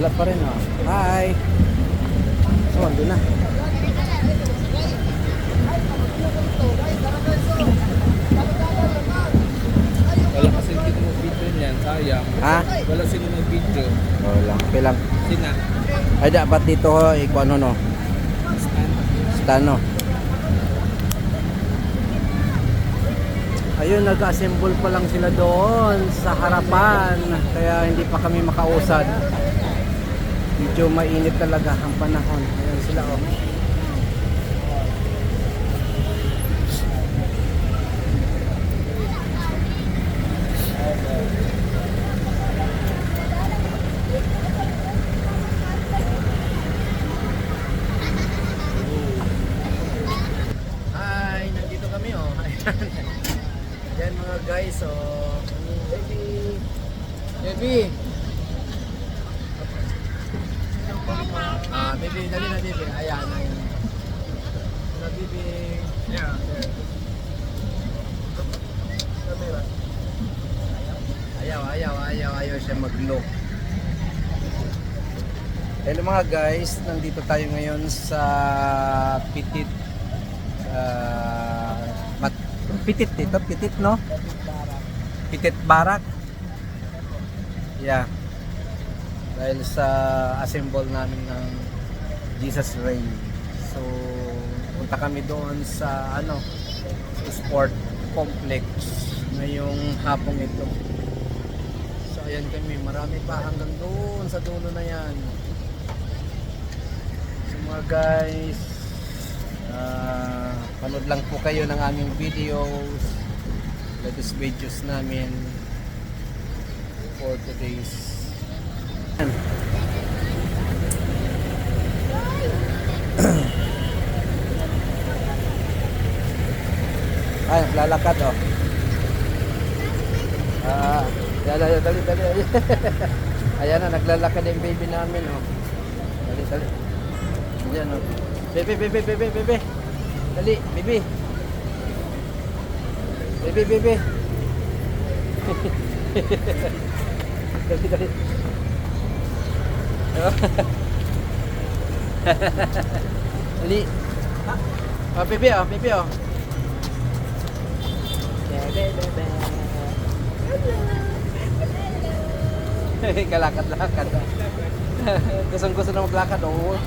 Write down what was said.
Wala pa rin oh. Hi. So, andun na. Wala kasi dito mag-video niyan, sayang. Ha? Wala sino mag-video. Wala. Okay lang. Sina? Ay, dapat dito ho, ikaw ano no? Stano. Ayun, nag-assemble pa lang sila doon sa harapan. Kaya hindi pa kami makausad. Medyo mainit talaga ang panahon. Ayan sila oh. Hi, nandito kami oh. Yan mga guys oh. Baby. Baby. Baby, dali na baby. Ayan. Na baby. Yeah. Camera. Ayaw siya mag-look. Hello mga guys, nandito tayo ngayon sa Petit. Petit dito, Petit no? Petit Barak. Yeah. Dahil sa assemble namin ng Jesus Reign. So, punta kami doon sa sa sport complex ngayong hapong ito. So, ayan kami, marami pa hanggang doon sa dulo na yan. So, mga guys, panood lang po kayo ng aming videos, latest videos namin for today's. Ay, lalakad oh. Dali. Ayan na, naglalakad yung baby namin oh. Dali. Ayan oh. Bebe. Dali, baby. Baby. Dali. Dali. Oh, baby oh. Bebe. Kalakad-lakad. Gusto na maglakad oh.